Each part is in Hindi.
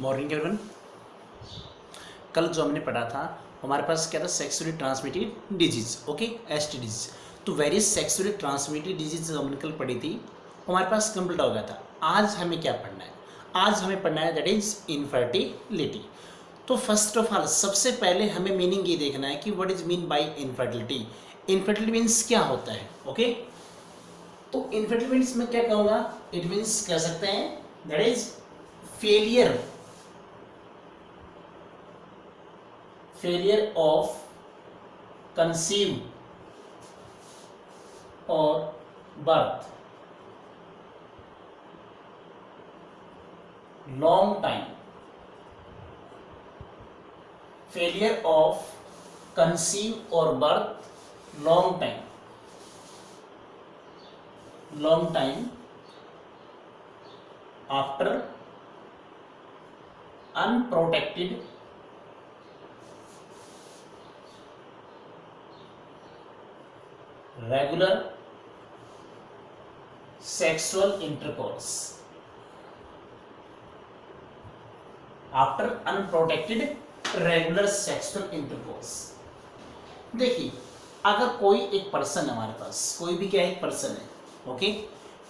Morning everyone. कल जो हमने पढ़ा था हमारे पास क्या था, sexually transmitted disease, okay, STDs. तो वेरियस सेक्सुअली ट्रांसमिटेड डिजीज हमने कल पढ़ी थी, हमारे पास कंप्लीट हो गया था। आज हमें क्या पढ़ना है? आज हमें पढ़ना है दैट इज इनफर्टिलिटी। तो फर्स्ट ऑफ ऑल सबसे पहले हमें मीनिंग ये देखना है कि what is mean bye infertility. Infertility means क्या होता है, ओके। तो इनफर्टिलिटी मीन्स मैं क्या कहूँगा, इट मीन्स कह सकते हैं that is failure of conceive or birth long time, failure of conceive or birth long time after unprotected regular sexual intercourse, after unprotected regular sexual intercourse। देखिए, अगर कोई एक पर्सन है हमारे पास, कोई भी क्या एक पर्सन है, ओके,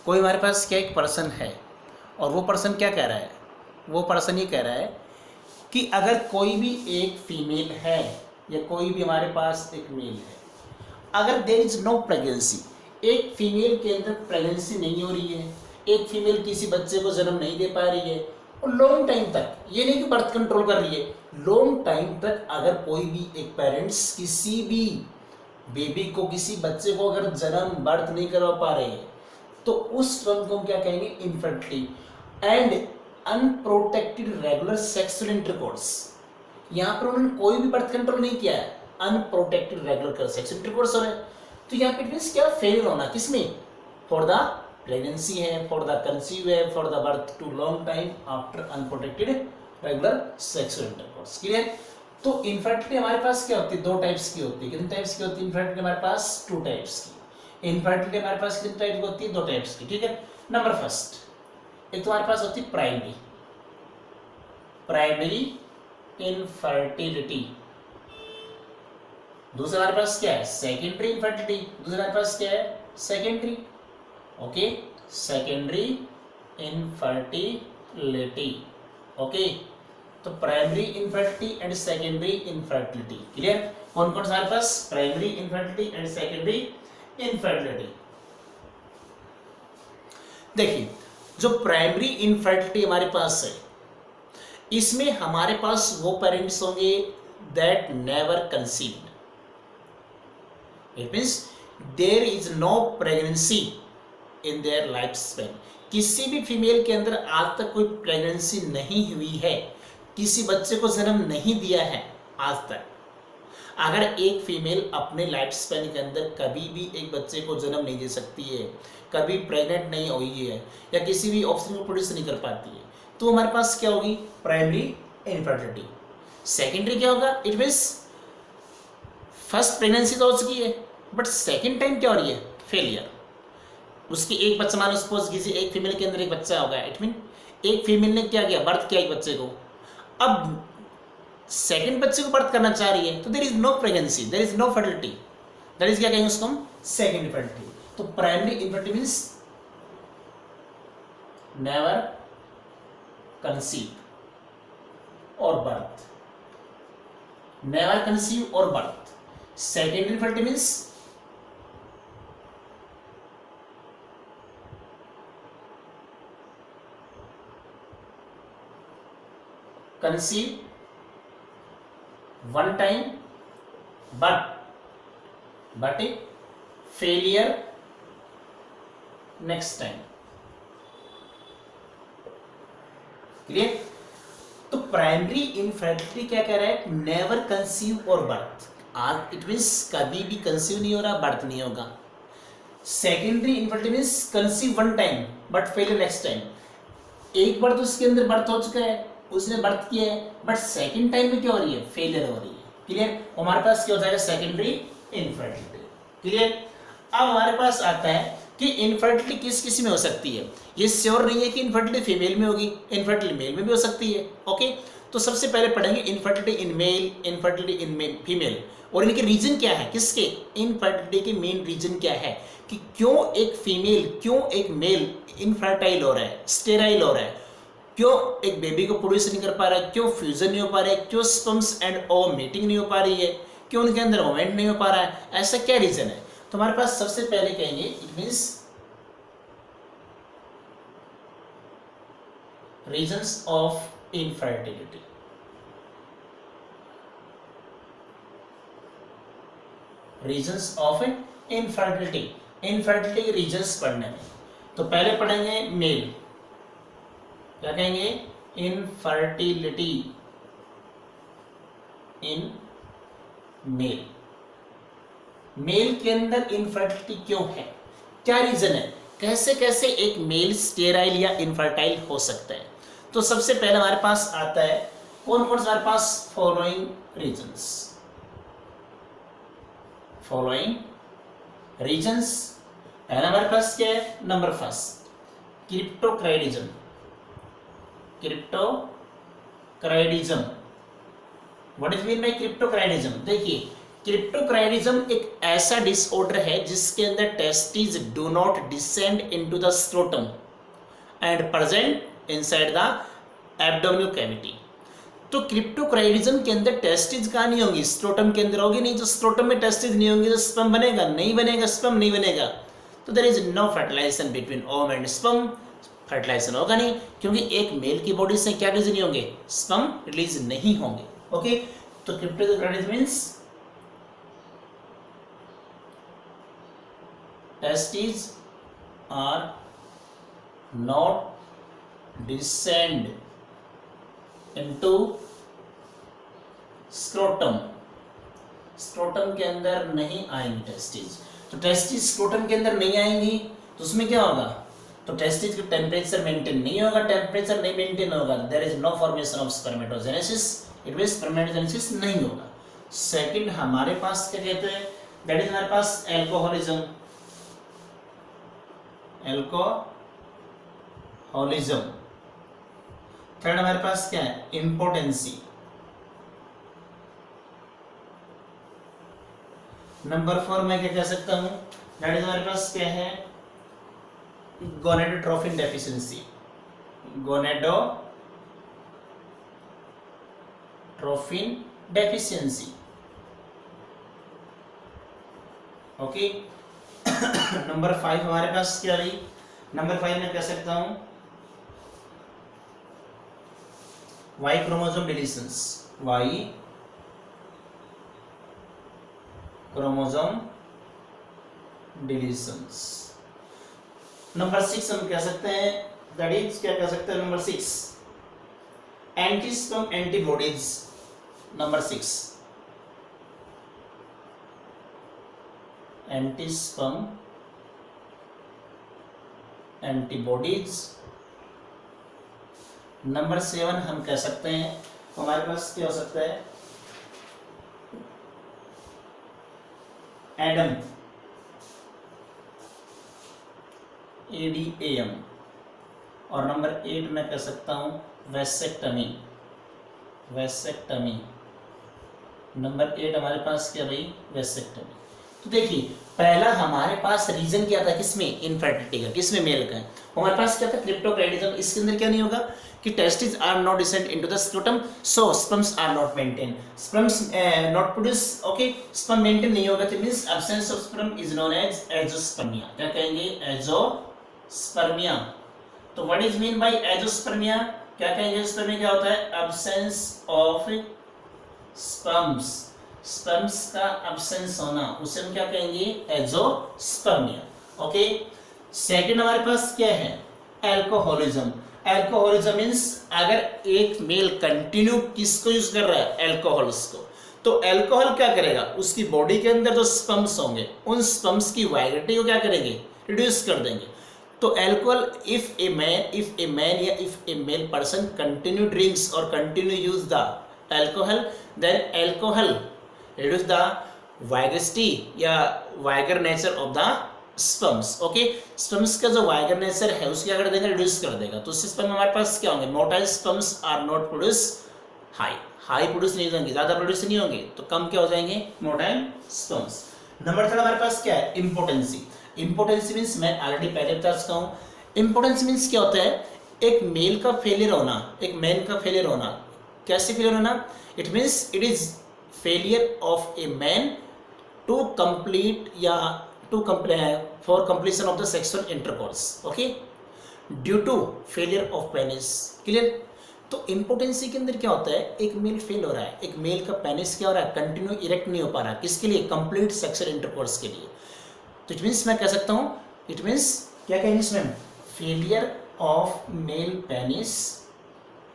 कोई हमारे पास क्या एक पर्सन है और वो पर्सन क्या कह रहा है, वो पर्सन ये कह रहा है कि अगर कोई भी एक फीमेल है या कोई भी हमारे पास एक मेल है, अगर देर इज नो प्रेगनेंसी, एक फीमेल के अंदर प्रेगनेंसी नहीं हो रही है, एक फीमेल किसी बच्चे को जन्म नहीं दे पा रही है और लॉन्ग टाइम तक, ये नहीं कि बर्थ कंट्रोल कर रही है, लॉन्ग टाइम तक अगर कोई भी एक पेरेंट्स किसी भी बेबी को, किसी बच्चे को अगर जन्म बर्थ नहीं करवा पा रहे हैं, तो उस टर्म को हम क्या कहेंगे, infertility. And unprotected regular sexual intercourse, यहाँ पर उन्होंने कोई भी बर्थ कंट्रोल नहीं किया है, अनप्रोटेक्टेड रेगुलर कर सेक्स इंटरकोर्स हो रहा है, तो यहाँ पे मींस क्या, फेल होना किसमें, फॉर द प्रेगनेंसी है, फॉर द कंसीव है, for the birth too long time after unprotected regular sexual intercourse. Clear? तो इनफर्टिलिटी हमारे पास क्या होती है, दो टाइप्स की होती है। कितने टाइप्स की होती है इनफर्टिलिटी हमारे पास? टू टाइप्स की। इनफर्टिलिटी हमारे पास कितने टाइप की होती है? दो टाइप्स की, ठीक है। नंबर फर्स्ट, एक तो हमारे पास होती है प्राइमरी इनफर्टिलिटी, दूसरा हमारे पास क्या है, सेकेंडरी इनफर्टिलिटी। दूसरा हमारे पास क्या है, secondary, okay, secondary infertility, okay. तो primary infertility and secondary infertility, clear? कौन कौन सा हमारे पास, primary infertility and secondary infertility. देखिए, जो प्राइमरी इनफर्टिलिटी हमारे पास है, इसमें हमारे पास वो पेरेंट्स होंगे that never conceived, it means there is no pregnancy in their life span. किसी भी फीमेल के अंदर आज तक कोई प्रेगनेंसी नहीं हुई है, किसी बच्चे को जन्म नहीं दिया है आज तक। अगर एक फीमेल अपने लाइफ स्पेन के अंदर कभी भी एक बच्चे को जन्म नहीं दे सकती है, कभी प्रेग्नेंट नहीं हुई है या किसी भी ऑप्शन को प्रोड्यूस नहीं कर पाती है, तो हमारे पास क्या होगी, प्राइमरी इनफर्टिलिटी। सेकेंडरी क्या होगा, इट मीन्स फर्स्ट प्रेगनेंसी तो हो चुकी है बट सेकेंड टाइम क्या हो रही है, फेलियर। उसकी एक बच्चा, मान लो सपोज किसी एक फीमेल के अंदर एक बच्चा होगा, इट मीन एक फीमेल ने क्या किया, बर्थ किया एक बच्चे को, अब सेकेंड बच्चे को बर्थ करना चाह रही है, तो there is no pregnancy, there is no fertility, that is क्या कहेंगे उसको हम, सेकेंड इनफर्टिलिटी। तो primary infertility means never conceive और बर्थ, नेवर कंसीव और birth. Secondary infertility means conceive one time but failure next time, clear? तो प्राइमरी इनफर्टिलिटी क्या कह रहा है, नेवर कंसीव और बर्थ, आज इट मीन्स कभी भी कंसीव नहीं हो रहा, बर्थ नहीं होगा। Secondary infertility means conceive one time but failure next time, एक बार तो उसके अंदर बर्थ हो चुका है, उसने बर्थ किया है, बट सेकंड टाइम में क्या हो रही है, फेलियर हो रही है। क्लियर? हमारे पास क्या हो जाएगा, सेकेंडरी इनफर्टिलिटी। क्लियर? अब हमारे पास आता है कि इनफर्टिलिटी किस किस में हो सकती है। ये श्योर नहीं है कि इनफर्टिलिटी फीमेल में होगी, इनफर्टिलिटी मेल में भी हो सकती है। ओके, तो सबसे पहले पढ़ेंगे infertility in male, infertility in female, और इनके रीजन क्या है, किसके इनफर्टिलिटी के मेन रीजन क्या है, कि क्यों एक फीमेल, क्यों एक मेल इनफर्टाइल हो रहा है, स्टेराइल हो रहा है, क्यों एक बेबी को प्रोड्यूस नहीं कर पा रहा है, क्यों फ्यूजन नहीं हो पा रहा है, क्यों स्पर्म्स एंड ओवम मीटिंग नहीं हो पा रही है, क्यों उनके अंदर मोमेंट नहीं हो पा रहा है, ऐसा क्या रीजन है। तो हमारे पास सबसे पहले कहेंगे it means reasons of infertility. Reasons of infertility, infertility के रीजंस पढ़ने में तो पहले पढ़ेंगे मेल, क्या कहेंगे, इनफर्टिलिटी इन मेल। मेल के अंदर इनफर्टिलिटी क्यों है, क्या रीजन है, कैसे कैसे एक मेल स्टेराइल या इनफर्टाइल हो सकता है। तो सबसे पहले हमारे पास आता है कौन कौन सा, हमारे पास फॉलोइंग रीजंस, फॉलोइंग रीजंस। पहला हमारे पास क्या है, number first cryptorchidism, cryptorchidism. What is mean by cryptorchidism, देखिए क्रिप्टोक्राइडिज्म एक ऐसा डिसऑर्डर है जिसके अंदर testis do not descend into the scrotum and present inside the abdominal cavity. तो क्रिप्टोक्राइडिज्म के अंदर टेस्टिस कहाँ नहीं होंगी, स्क्रोटम के अंदर होगी नहीं, तो स्क्रोटम में टेस्टिस नहीं होंगी तो स्पर्म बनेगा नहीं, बनेगा स्पर्म नहीं बनेगा, तो there is no fertilisation between ovum and sperm, fertilisation होगा नहीं, क्योंकि एक मेल की बॉडी से क्या रिलीज नहीं होंगे, स्पर्म रिलीज नहीं होंगे। ओके, तो cryptorchidism means testes are not descend into scrotum, scrotum के अंदर नहीं आएंगी टेस्टिस। तो टेस्टिस स्क्रोटम के अंदर नहीं आएंगी तो उसमें क्या होगा, तो टेस्टिस का टेम्परेचर मेंटेन नहीं होगा, टेम्परेचर नहीं मेंटेन होगा, there is no formation of spermatogenesis, it means spermatogenesis नहीं होगा। सेकंड हमारे पास क्या कहते हैं, दैट इज हमारे पास एल्कोहलिज्म, एल्कोहलिज्म। थर्ड हमारे पास क्या है, इम्पोटेंसी। नंबर 4 मैं क्या कह सकता हूं, दैट इज हमारे पास क्या है, gonadotrophin deficiency, gonadotrophin deficiency. Okay, number 5 हमारे पास क्या रही, नंबर 5 में कह सकता हूं Y chromosome deletions, Y chromosome deletions. Number 6 हम कह सकते हैं, दैट इज क्या कह सकते हैं, number 6 antisperm antibodies. Number 6 antisperm antibodies. Number 7 हम कह सकते हैं हमारे पास क्या हो सकता है, एडम, ADAM। और नंबर 8 मैं कह सकता हूं वेसेक्टमी, वेसेक्टमी। नंबर 8 हमारे पास क्या भाई, वेसेक्टमी। तो देखिए पहला हमारे पास रीजन क्या था, किसमें, इनफर्टिलिटी का, किसमें, मेल का। हमारे पास क्या था, क्रिप्टोक्राइडिज्म। इसके अंदर क्या नहीं होगा कि testis are not descend into the scrotum, so sperms are not maintain, sperms not produce. Okay, sperm maintain नहीं होगा, तो means absence of sperm is known as azoospermia. क्या कहेंगे, एजोस्पर्मिया। तो what is mean by azoospermia, क्या कहेंगे, एजोस्पर्मिया क्या होता है, एब्सेंस ऑफ स्पर्म्स, स्पर्म्स का एब्सेंस होना, उसे हम क्या कहेंगे, एजोस्पर्मिया। ओके, सेकंड हमारे पास क्या है, एल्कोहलिज्म। एल्कोहलिज्म मींस अगर एक मेल कंटिन्यू किसको यूज कर रहा है, अल्कोहल्स को, तो अल्कोहल क्या करेगा, उसकी बॉडी के अंदर जो स्पर्म्स होंगे उन स्पर्म्स की वाइब्रेटिविटी को क्या करेंगे, रिड्यूस कर देंगे। तो अल्कोहल, इफ ए मैन या if a male person continue drinks और continue use the alcohol, then alcohol reduce the vigority या vigor nature of the sperms, okay. Sperms का जो वाइगर नेचर है उसके क्या कर देगा, रिड्यूस कर देगा। तो उस स्पर्म में हमारे पास क्या होंगे, motile sperms are not produce high, high produce नहीं होंगे, ज्यादा प्रोड्यूस नहीं होंगे, तो कम क्या हो जाएंगे, मोटाइल स्पर्म्स। नंबर 3 हमारे पास क्या है, इम्पोर्टेंसी। इम्पोर्टेंसी मीन्स मैं ऑलरेडी पहले बता चुका हूँ। इम्पोर्टेंसी मीन्स क्या होता है, एक मेल का फेलियर होना, एक मैन का फेलियर होना। कैसे फेलियर होना, it means it is failure of a man to complete या to for completion of the sexual intercourse, okay, due to failure of penis, clear. तो इम्पोर्टेंसी के अंदर क्या होता है, एक मेल फेल हो रहा है, एक मेल का पेनिस क्या हो रहा है, कंटिन्यू इरेक्ट नहीं हो पा रहा, किसके लिए, कंप्लीट सेक्सुअल इंटरकोर्स के लिए। तो इट मीन्स मैं कह सकता हूँ, इट मीन्स क्या कहेंगे इसमें, failure of male penis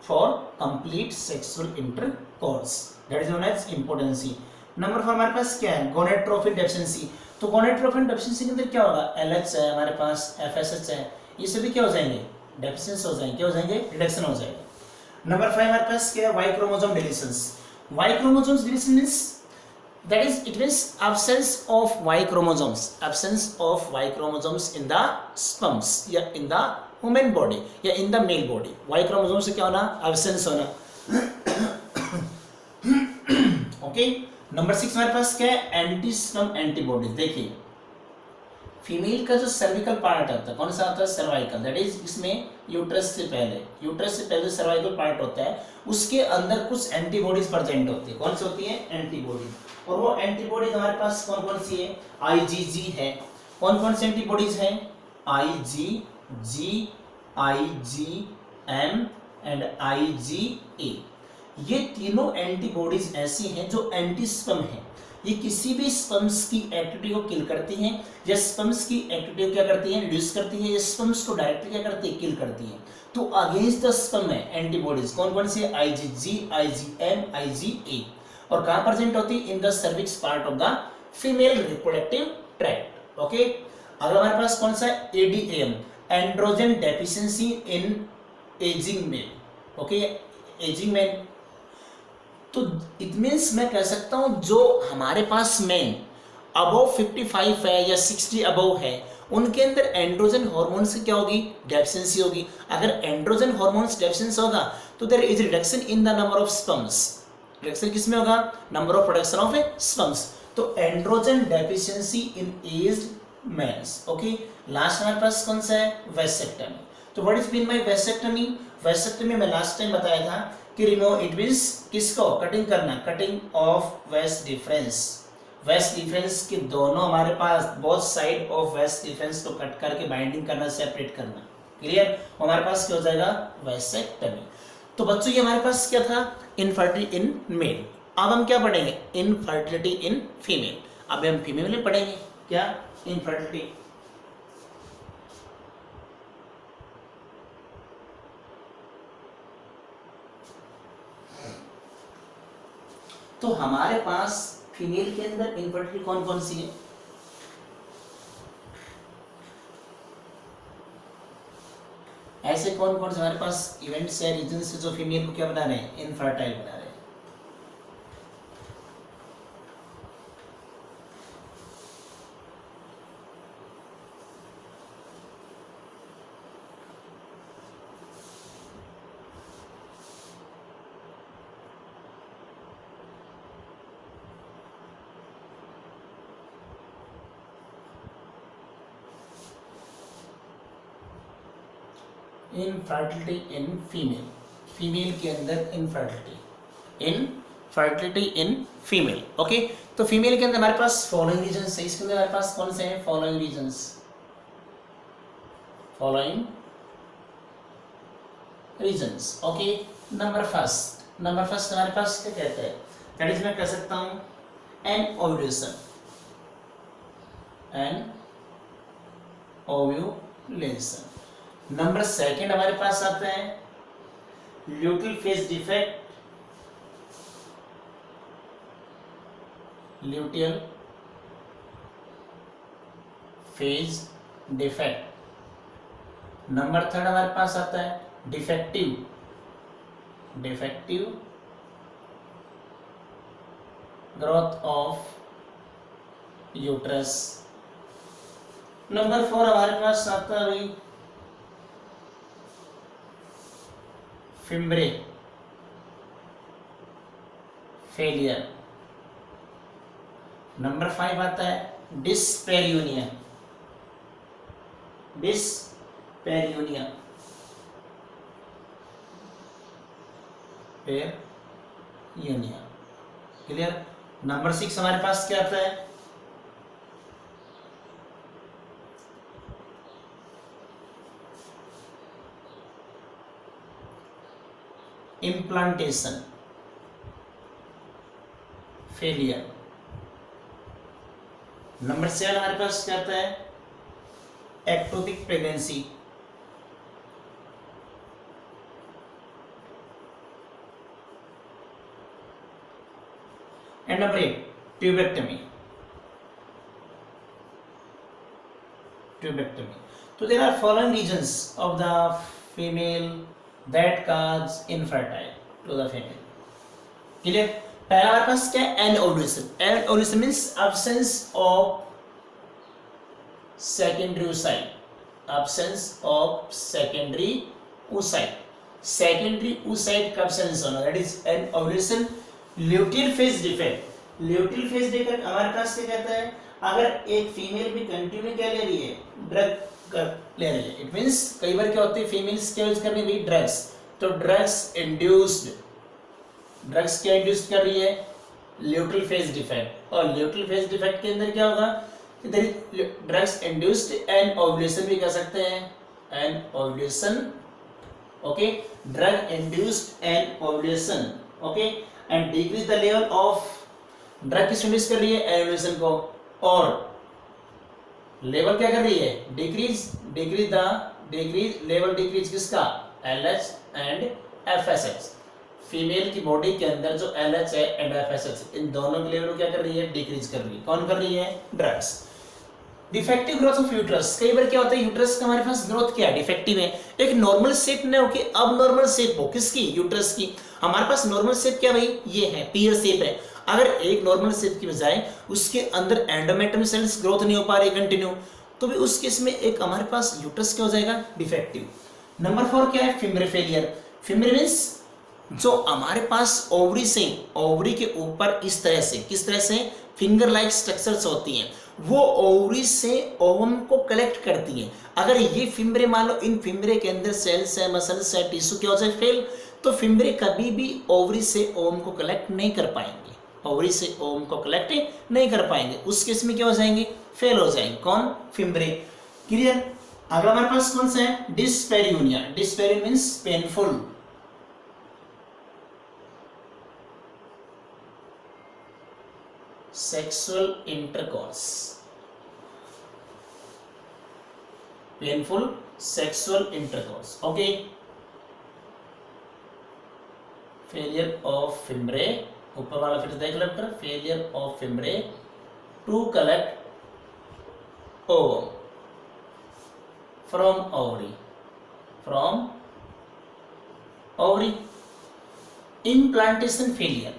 for complete sexual intercourse, that is known as impotency. Number 4 हमारे पास क्या है, गोनेट्रोफिन डेफिशिएंसी। तो गोनेट्रोफिन डेफिशिएंसी के अंदर क्या होगा, LH है हमारे पास, FSH है, ये सभी क्या हो जाएंगे, डेफिशिएंसी हो जाएंगे, क्या हो जाएंगे, रिडक्शन हो जाएगा। नंबर 5 हमारे पास क्या है, Y chromosome deletions. Y chromosomes deletion means that is it means absence of Y chromosomes, absence of Y chromosomes in the sperms या in the woman body या in the male body। Y chromosome से क्या होना, absence होना, ओके। नंबर 6 हमारे पास क्या है, एंटी स्पर्म एंटीबॉडीज। देखिए फीमेल का जो सर्विकल पार्ट होता है, कौन सा होता है, सर्वाइकल, दैट इज इसमें यूट्रस से पहले सर्वाइकल पार्ट होता है, उसके अंदर कुछ एंटीबॉडीज प्रेजेंट होती है, कौन सी होती है, एंटीबॉडी। और वो एंटीबॉडीज हमारे पास कौन कौन सी है, IgG है, कौन कौन सी एंटीबॉडीज हैं, IgG, IgM एंड IgA। ये तीनों एंटीबॉडीज ऐसी हैं जो एंटी स्पर्म है, ये किसी भी स्पर्म्स की एक्टिविटी को किल करती हैं, या स्पर्म्स की एक्टिविटी को क्या करती हैं, रिड्यूस करती है, या स्पर्म्स को डायरेक्टली क्या करती है, किल करती है। तो अगेंस्ट द स्पर्म है एंटीबॉडीज कौन कौन सी है, IgG, IgM, IgA। और कहां प्रेजेंट होती है, in the cervix part of the female reproductive tract, okay. अगर हमारे पास कौन सा है, ADAM, androgen deficiency in ageing male, okay, ageing male. तो इट मीन्स मैं कह सकता हूं जो हमारे पास मैन अबव 55 है या 60 अबव है, उनके अंदर एंड्रोजन हार्मोन से क्या होगी, डेफिशिएंसी होगी। अगर एंड्रोजन हार्मोन्स डेफिशिएंसी होगा तो there is reduction in the number of sperms, reduction किसमें होगा, number of production of sperms. तो androgen deficiency in aged mens, okay. Last हमारे पास कौन सा है, वेसेक्टमी। तो what is mean by vasectomy, vasectomy मैं लास्ट टाइम बताया था कि रिमूव, इट मींस किसको, कटिंग करना, cutting of vas deferens, vas deferens के दोनों हमारे पास both side of vas deferens को कट करके बाइंडिंग करना, सेपरेट करना, क्लियर। हमारे पास क्या हो जाएगा, वेसेक्टमी। तो बच्चों ये हमारे पास क्या था, इनफर्टिलिटी इन मेल। अब हम क्या पढ़ेंगे, इनफर्टिलिटी इन फीमेल। अब हम फीमेल में पढ़ेंगे क्या, इनफर्टिलिटी। तो हमारे पास फीमेल के अंदर इनफर्टिलिटी कौन कौन सी है, ऐसे कौन कौन से हमारे पास इवेंट्स है, रीजन से जो फीमेल को क्या बना रहे हैं, इनफर्टाइल बना रहे हैं। इनफर्टिलिटी इन फीमेल, फीमेल के अंदर infertility, infertility in female, okay. तो फीमेल के अंदर हमारे पास फॉलोइंग रीजंस है, इसके अंदर हमारे पास कौन से हैं, following reasons, following reasons, okay. Number first हमारे पास क्या कहते हैं, दैट इज मैं कह सकता हूं anovulation, anovulation. Number second हमारे पास आता है luteal phase defect, luteal phase defect. Number third हमारे पास आता है defective growth of uterus. Number 4 हमारे पास आता है भाई फिम्ब्रे फेलियर। नंबर 5 आता है डिस्पेरियूनिया, डिस्पेरियूनिया पेरियूनिया। क्लियर। नंबर 6 हमारे पास क्या आता है इम्प्लांटेशन फेलियर। नंबर 7 हमारे पास क्या आता है ectopic pregnancy. And number 8 tubectomy, tubectomy. तो there are following reasons of the female that cause infertile to the female. Clear. पहला हमारे पास क्या है anovulation. Anovulation means absence of secondary oocyte, absence of secondary oocyte, secondary oocyte का एब्सेंस होना, that is anovulation. Luteal phase defect, luteal phase defect हमारे पास क्या कहता है अगर एक फीमेल भी कंटिन्यू क्या ले रही है ड्रग ले रही है, इट मींस कई बार क्या होती है फीमेल्स क्या यूज कर रही है ड्रग्स, तो ड्रग्स इंड्यूस्ड, ड्रग्स क्या इंड्यूस कर रही है ल्यूटिल फेज डिफेक्ट। और ल्यूटिल फेज डिफेक्ट के अंदर क्या होगा ड्रग्स इंड्यूस्ड एनओव्यूलेशन भी कह सकते हैं anovulation. Okay, drug induced anovulation. Okay, and decrease the level of drug किस इंड्यूस कर रही है एनओव्यूलेशन को, और लेवल क्या कर रही है decrease, decrease the decrease level decrease किसका एलएच एंड एफएसएच। फीमेल की बॉडी के अंदर जो एलएच है एंड एफएसएच इन दोनों के लेवल क्या कर रही है डिक्रीज कर रही है। कौन कर रही है drugs. Defective growth of uterus, कई बार क्या होता है यूट्रस का हमारे पास ग्रोथ क्या है डिफेक्टिव है, एक नॉर्मल शेप न हो कि अब नॉर्मल शेप हो किसकी यूट्रस की। हमारे पास नॉर्मल शेप क्या भाई ये है पीयर शेप है, अगर एक नॉर्मल शेप की बजाय उसके अंदर एंडोमेट्रियम सेल्स ग्रोथ नहीं हो पा रही कंटिन्यू, तो भी उस केस में एक हमारे पास यूट्रस क्या हो जाएगा डिफेक्टिव। नंबर 4 क्या है फिम्ब्रे फेलियर। फिम्ब्रे मींस जो हमारे पास ओवरी से, ओवरी के ऊपर इस तरह से किस तरह से फिंगर लाइक स्ट्रक्चर्स होती हैं, वो ओवरी से ओवम को कलेक्ट करती है। अगर ये फिम्ब्रे मान लो इन फिम्ब्रे के अंदर सेल्स है मसल्स है टिश्यू क्या हो जाए फेल, तो फिम्ब्रे कभी भी ओवरी से ओवम को कलेक्ट नहीं कर पाएंगे, ओवरी से ओवम को कलेक्ट नहीं कर पाएंगे, उस केस में क्या हो जाएंगे फेल हो जाएंगे। कौन फिम्ब्रे। क्लियर। अगला हमारे पास कौन सा है dyspareunia. Dyspareunia means painful, sexual intercourse, painful sexual intercourse। okay, failure of fimbre, ऊपर वाला फिर देख लो पर failure of fimbre to collect ovum from ovary, from ovary। implantation failure,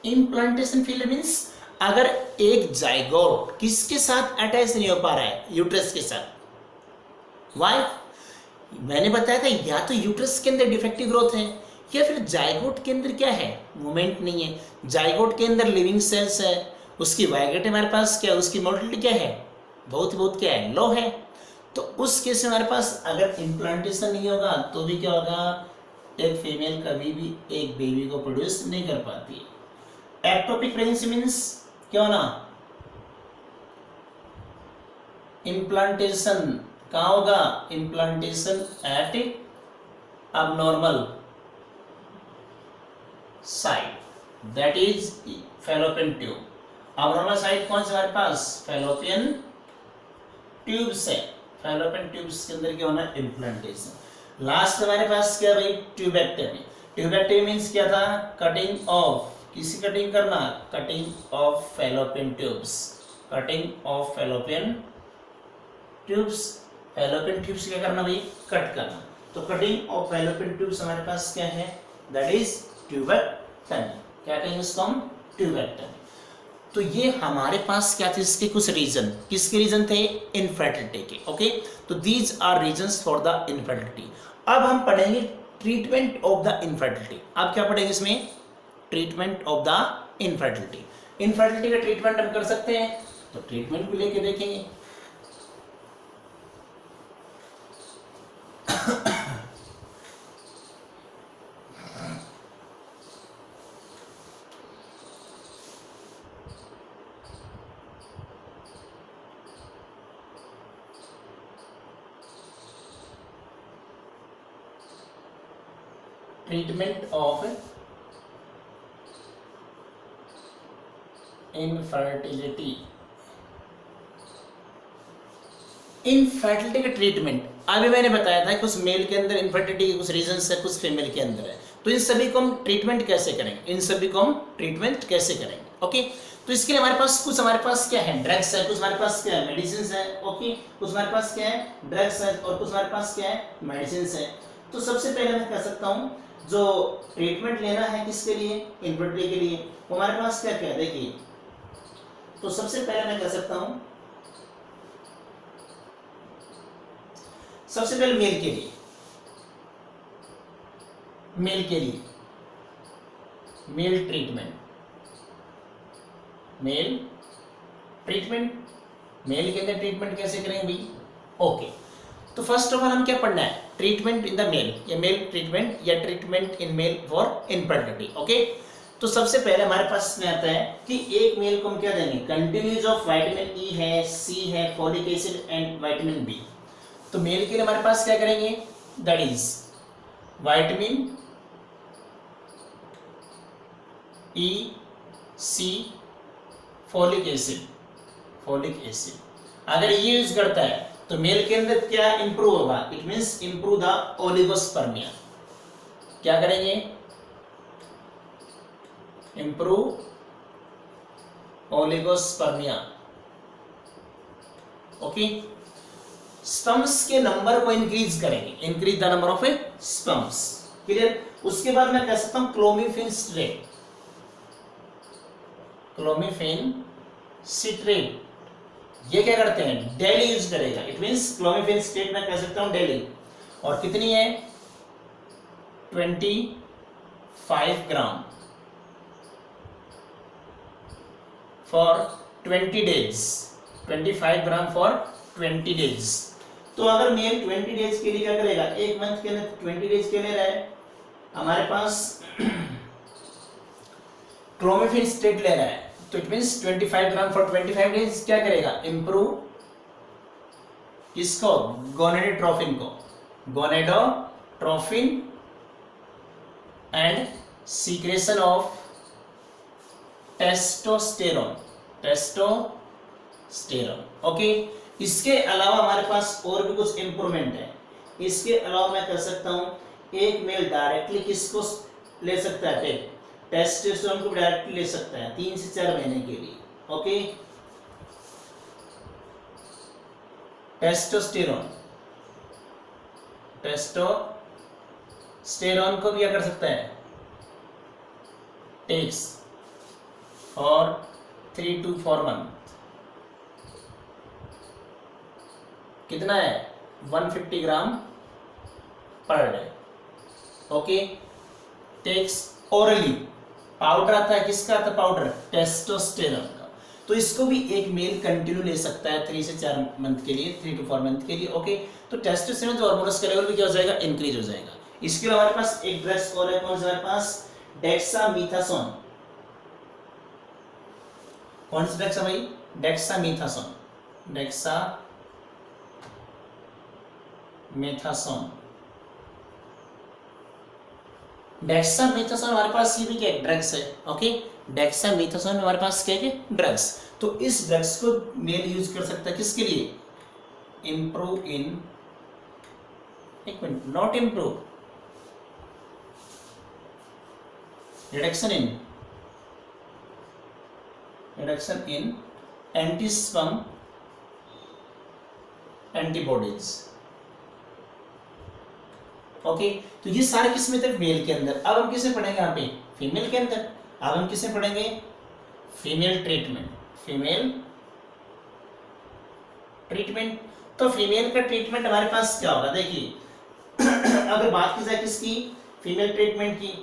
implantation failure means अगर एक जाइगोट किसके साथ अटैच नहीं हो पा रहा है यूट्रस के साथ। वाई मैंने बताया था या तो यूट्रस के अंदर डिफेक्टिव ग्रोथ है या फिर जाइगोट के अंदर क्या है मूवमेंट नहीं है, जाइगोट के अंदर लिविंग सेल्स है, उसकी वाइगेट हमारे पास क्या है उसकी मोटिलिटी क्या है बहुत क्या है लो है, तो उस केस में हमारे पास अगर इम्प्लांटेशन नहीं होगा तो भी क्या होगा एक फीमेल कभी भी एक बेबी को प्रोड्यूस नहीं कर पाती है। एक्टोपिक प्रेगनेंसी मींस क्या होना इम्प्लांटेशन कहाँ होगा implantation at abnormal site, that is fallopian tube. abnormal site कौन सा हमारे पास फैलोपियन ट्यूब से, फैलोपियन ट्यूब्स के अंदर क्या होना इम्प्लांटेशन। लास्ट हमारे पास क्या भाई ट्यूबेक्टमी। ट्यूबेक्टमी मींस क्या था कटिंग ऑफ, किसी कटिंग करना cutting of fallopian tubes, cutting of fallopian tubes. Fallopian tubes क्या करना भाई कट करना, तो कटिंग ऑफ फैलोपियन ट्यूब्स हमारे पास क्या है दैट इज ट्यूबेक्टमी। क्या कहेंगे इसको हम ट्यूबेक्टमी। तो ये हमारे पास क्या थे, इसके कुछ रीजन, किसके रीजन थे, इनफर्टिलिटी के। ओके, तो these are reasons for the infertility. अब हम पढ़ेंगे ट्रीटमेंट ऑफ द इनफर्टिलिटी। अब क्या पढ़ेंगे इसमें, treatment of the infertility. Infertility का ट्रीटमेंट हम कर सकते हैं, तो ट्रीटमेंट को लेके देखेंगे। Treatment of infertility. इनफर्टिलिटी का ट्रीटमेंट, अभी मैंने बताया था कुछ मेल के अंदर इनफर्टिलिटी के कुछ रीजंस है, कुछ फीमेल के अंदर है। तो इन सभी को हम ट्रीटमेंट कैसे करेंगे, इन सभी को हम ट्रीटमेंट कैसे करेंगे। ओके, तो इसके लिए हमारे पास क्या है, ड्रग्स है, कुछ हमारे पास क्या है, मेडिसिन है। ओके, कुछ हमारे पास क्या है, ड्रग्स है, और कुछ हमारे पास क्या है, मेडिसिन है। तो सबसे पहले मैं कह सकता हूँ जो ट्रीटमेंट लेना है किसके लिए, इनफर्टिलिटी के लिए, वो हमारे पास क्या क्या है, देखिए। तो सबसे पहले मैं कह सकता हूँ, सबसे पहले मेल के लिए, मेल के लिए male treatment, male treatment, male के अंदर ट्रीटमेंट कैसे करेंगे भाई। ओके, तो फर्स्ट ऑफ ऑल हम क्या पढ़ना है, ट्रीटमेंट इन द मेल, या मेल ट्रीटमेंट या treatment in male for infertility. Okay, तो सबसे पहले हमारे पास में आता है कि एक मेल को हम क्या देंगे, कंटिन्यूज ऑफ विटामिन ई है, सी है, folic acid and vitamin B. तो मेल के लिए हमारे पास क्या करेंगे, that is vitamin E, C, folic acid, folic acid अगर ये यूज करता है तो मेल के अंदर क्या इंप्रूव होगा, it means improve the oligospermia. क्या करेंगे, इंप्रूव ओलिगोस्पर्मिया। ओके, स्पर्म्स के नंबर को इंक्रीज करेंगे, increase the number of sperms. Clear. उसके बाद मैं कह सकता हूं क्लोमिफेन सिट्रेट, क्लोमिफेन सिट्रेट ये क्या करते हैं, डेली यूज करेगा, इट मींस क्लोमिफेन सिट्रेट मैं कह सकता हूं डेली। और कितनी है, 25 gram for 20 days, 25 gram for 20 days. तो अगर मेल 20 डेज के लिए क्या करेगा, एक मंथ के अंदर 20 डेज के लिए रहा है, हमारे पास क्लोमिफेन सिट्रेट ले रहा है, तो it means 25 gram for 25 days क्या करेगा, इंप्रूव किसको, गोनेडोट्रोफिन को, gonadotrophin and secretion of testosterone, testosterone. Okay, इसके अलावा हमारे पास और भी कुछ इंप्रूवमेंट है। इसके अलावा मैं कह सकता हूं एक मेल डायरेक्टली किसको ले सकता है, टेस्टोस्टेरोन को डायरेक्टली ले सकता है 3 से 4 महीने के लिए। ओके, टेस्टोस्टेरोन, टेस्टोस्टेरोन को भी क्या कर सकता है, टेक्स फॉर 3 to 4 मंथ। कितना है, 150 gram per day. Okay, takes orally, powder आता है, किसका आता है पाउडर, टेस्टोस्टेरोन का। तो इसको भी एक मेल कंटिन्यू ले सकता है 3 से 4 मंथ के लिए, 3 to 4 मंथ के लिए। ओके, तो टेस्टोस्टेरोन जो हार्मोन्स का लेवल भी क्या हो जाएगा, इंक्रीज हो जाएगा। इसके लिए हमारे पास एक ड्रग्स और है, कौन सा हमारे पास, डेक्सामीथासोन। कौन सा ड्रग्स है भाई, डेक्सामीथासोन, डेक्सामेथासोन। डेक्सामेथासोन हमारे पास ये भी क्या ड्रग्स है। ओके, डेक्सामेथासोन हमारे पास क्या है, ड्रग्स। तो इस ड्रग्स को मेल यूज कर सकता है किसके लिए, इंप्रूव इन, एक minute, not improve, reduction in antisperm antibodies. Okay, तो ये सारे किसमें थे, मेल के अंदर। अब हम किसे पढ़ेंगे यहाँ पे, फीमेल के अंदर। अब हम किसे पढ़ेंगे, फीमेल ट्रीटमेंट, फीमेल ट्रीटमेंट। तो फीमेल का ट्रीटमेंट हमारे पास क्या होगा, देखिए अगर बात की जाए किसकी, फीमेल ट्रीटमेंट की,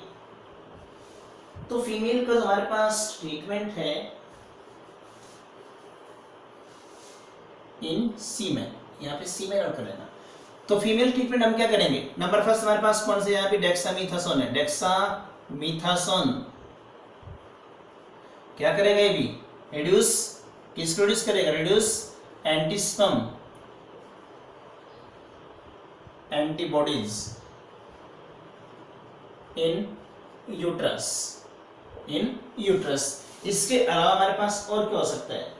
तो फीमेल का हमारे पास ट्रीटमेंट है इन सीमेन, यहाँ पे सीमेन और कर लेना। तो फीमेल ट्रीटमेंट हम क्या करेंगे, नंबर फर्स्ट हमारे पास कौन से यहाँ पे डेक्सामीथासोन है, डेक्सामीथासोन क्या करेगा, ये भी रिड्यूस, किसको रिड्यूस करेगा, रिड्यूस एंटीस्पर्म एंटीबॉडीज इन यूट्रस, इन यूट्रस। इसके अलावा हमारे पास और क्या हो सकता है,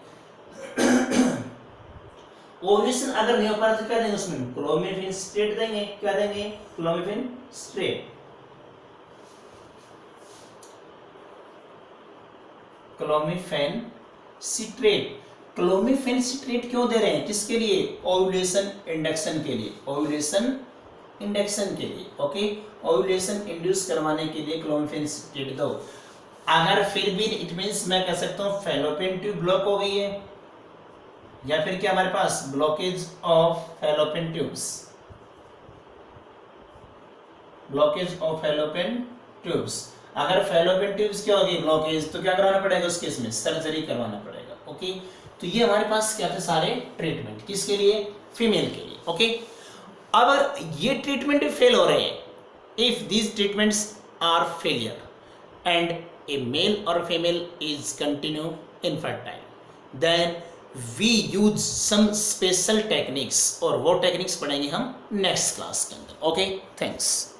ओव्यूलेशन अगर नहीं हो पा रहा तो क्या देंगे उसमें, क्लोमिफेन स्ट्रेट देंगे, क्या देंगे, clomiphene straight, clomiphene citrate. Clomiphene citrate क्यों दे रहे हैं, किसके लिए, ओव्यूलेशन इंडक्शन के लिए, ओव्यूलेशन इंडक्शन के लिए, ओके, ओव्यूलेशन इंड्यूस करवाने के लिए क्लोमिफेन सिट्रेट दो। अगर फिर भी इट मींस मैं कह सकता हूं फैलोपियन ट्यूब ब्लॉक हो गई है, या फिर क्या हमारे पास blockage of fallopian tubes, blockage of fallopian tubes. अगर फैलोपियन ट्यूब्स क्या होगी ब्लॉकेज, तो क्या कराना पड़ेगा उस केस में, सर्जरी करवाना पड़ेगा, ओके। तो ये हमारे पास क्या थे सारे ट्रीटमेंट, किसके लिए, फीमेल के लिए, ओके। अब ये ट्रीटमेंट फेल हो रहे हैं, if these treatments are failure and a male और female is continue infertile, then we use some special techniques, और वो टेक्निक्स पढ़ेंगे हम नेक्स्ट क्लास के अंदर, ओके। थैंक्स।